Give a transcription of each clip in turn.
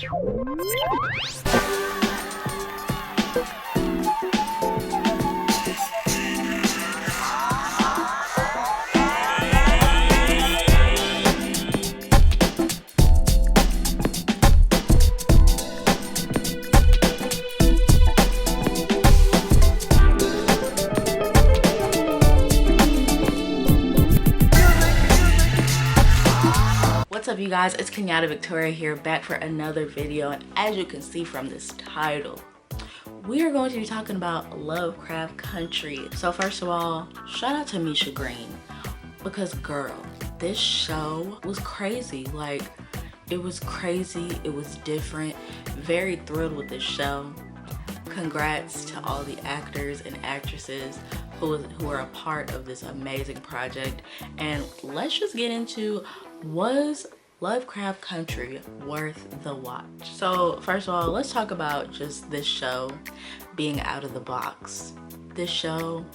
What's up, you guys? It's Kenyatta Victoria here, back for another video, and as you can see from this title, we are going to be talking about Lovecraft Country. So first of all, shout out to Misha Green, because girl, this show was crazy. Like, it was crazy, it was different. Very thrilled with this show. Congrats to all the actors and actresses who are a part of this amazing project. And let's just get into, was Lovecraft Country worth the watch? So first of all, let's talk about just this show being out of the box. This show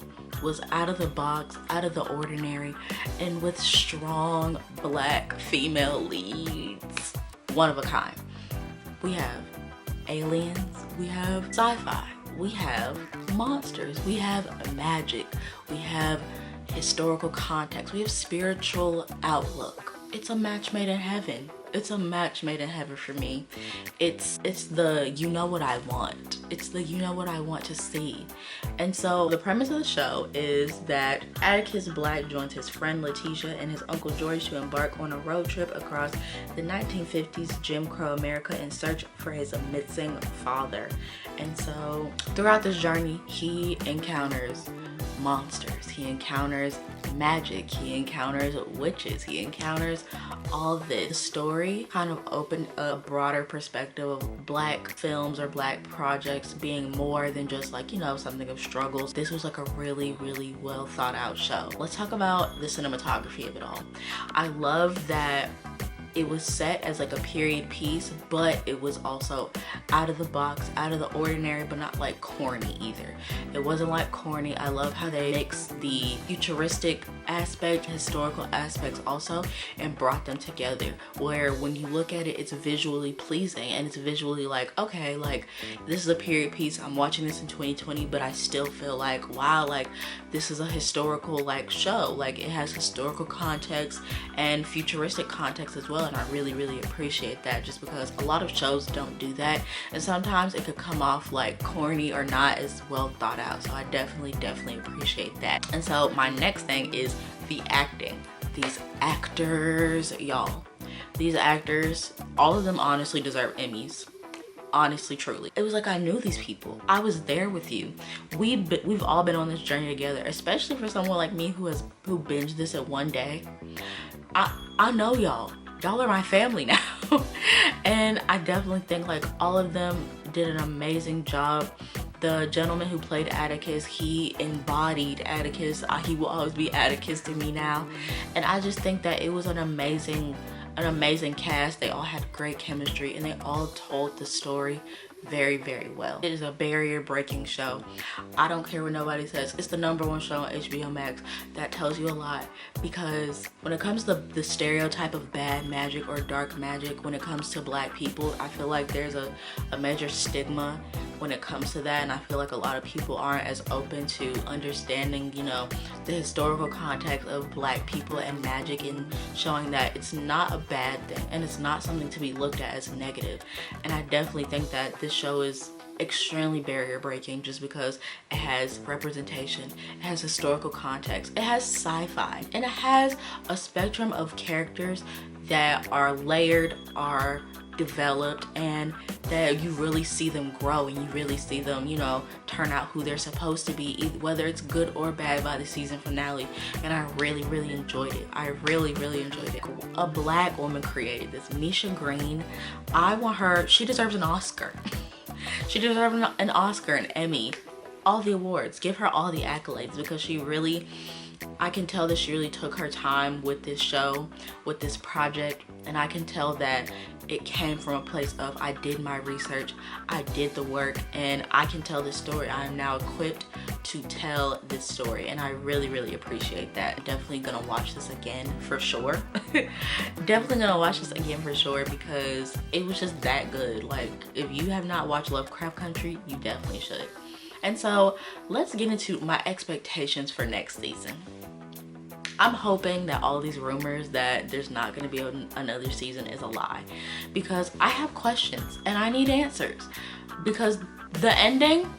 was out of the box, out of the ordinary, and with strong black female leads. One of a kind. We have aliens, we have sci-fi, we have monsters, we have magic, we have historical context, we have spiritual outlook. It's a match made in heaven. It's a match made in heaven for me. It's the you know what I want. It's the you know what I want to see. And so the premise of the show is that Atticus Black joins his friend Letitia and his Uncle George to embark on a road trip across the 1950s Jim Crow America in search for his missing father. And so throughout this journey, he encounters monsters, he encounters magic, he encounters witches, he encounters all this. The story kind of opened a broader perspective of black films or black projects being more than just, like, you know, something of struggles. This was like a really well thought out show. Let's talk about the cinematography of it all. I love that it was set as like a period piece, but it was also out of the box, out of the ordinary, but not like corny either. It wasn't like corny. I love how they mixed the futuristic aspect, historical aspects also, and brought them together, where when you look at it, it's visually pleasing and it's visually like, okay, like this is a period piece. I'm watching this in 2020, but I still feel like, wow, like this is a historical like show. Like, it has historical context and futuristic context as well. And I really appreciate that, just because a lot of shows don't do that, and sometimes it could come off like corny or not as well thought out. So I definitely appreciate that. And so my next thing is the acting. These actors, y'all, these actors, all of them honestly deserve Emmys. Honestly, truly, it was like I knew these people. I was there with you. We've all been on this journey together, especially for someone like me who binged this at one day. I know y'all are my family now. And I definitely think like all of them did an amazing job. The gentleman who played Atticus, he embodied Atticus. He will always be Atticus to me now. And I just think that it was an amazing cast. They all had great chemistry and they all told the story very well. It is a barrier breaking show. I don't care what nobody says. It's the #1 show on HBO Max. That tells you a lot, because when it comes to the stereotype of bad magic or dark magic, when it comes to black people, I feel like there's a major stigma when it comes to that, and I feel like a lot of people aren't as open to understanding, you know, the historical context of black people and magic, and showing that it's not a bad thing and it's not something to be looked at as negative. And I definitely think that this show is extremely barrier breaking, just because it has representation, it has historical context, it has sci-fi, and it has a spectrum of characters that are layered, are developed, and that you really see them grow and you really see them, you know, turn out who they're supposed to be, whether it's good or bad by the season finale. And I really enjoyed it. I really enjoyed it. A black woman created this, Misha Green. I want her, she deserves an Oscar. She deserves an Oscar, an Emmy, all the awards. Give her all the accolades, because she really, I can tell that she really took her time with this show, with this project, and I can tell that it came from a place of I did my research, I did the work, and I can tell this story. I am now equipped to tell this story, and I really, really appreciate that. I'm definitely gonna watch this again for sure. Definitely gonna watch this again for sure because it was just that good. Like, if you have not watched Lovecraft Country, you definitely should. And so let's get into my expectations for next season. I'm hoping that all these rumors that there's not going to be another season is a lie, because I have questions and I need answers, because the ending,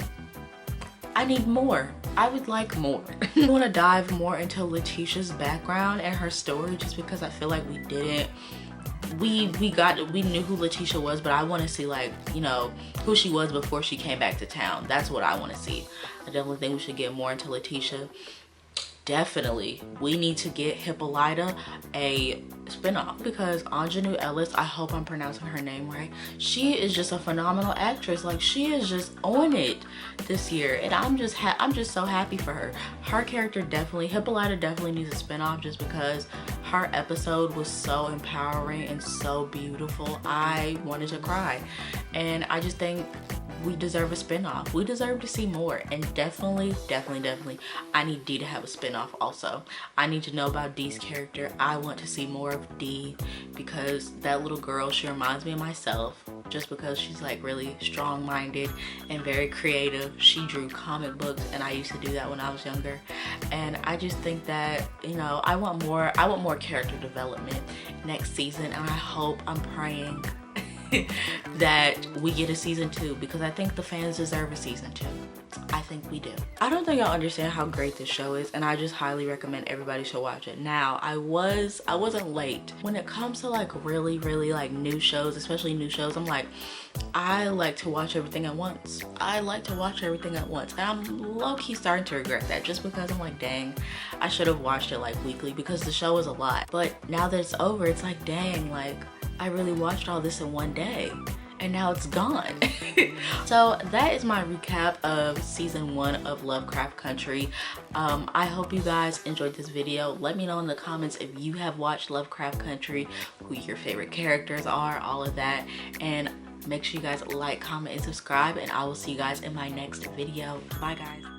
I need more. I would like more. I want to dive more into Letitia's background and her story, just because I feel like we didn't. We knew who Letitia was, but I want to see, like, you know, who she was before she came back to town. That's what I want to see. I definitely think we should get more into Letitia. Definitely, we need to get Hippolyta a spinoff, because Ingenue Ellis, I hope I'm pronouncing her name right, she is just a phenomenal actress. Like, she is just on it this year, and I'm just so happy for her. Her character definitely, Hippolyta definitely needs a spinoff, just because her episode was so empowering and so beautiful. I wanted to cry, and I just think we deserve a spinoff. We deserve to see more, and definitely I need Dee to have a spinoff also. I need to know about Dee's character. I want to see more of Dee, because that little girl, she reminds me of myself, just because she's like really strong-minded and very creative. She drew comic books, and I used to do that when I was younger, and I just think that, you know, I want more character development next season, and I hope, I'm praying that we get a season 2, because I think the fans deserve a season 2. I think we do. I don't think y'all understand how great this show is, and I just highly recommend everybody should watch it. Now, I wasn't late when it comes to like really like new shows, especially new shows. I'm like, I like to watch everything at once. I like to watch everything at once, and I'm low-key starting to regret that, just because I'm like, dang, I should have watched it like weekly, because the show is a lot. But now that it's over, it's like, dang, like, I really watched all this in one day, and now it's gone. So that is my recap of season 1 of Lovecraft Country. I hope you guys enjoyed this video. Let me know in the comments if you have watched Lovecraft Country, who your favorite characters are, all of that. And make sure you guys like, comment, and subscribe, and I will see you guys in my next video. Bye, guys.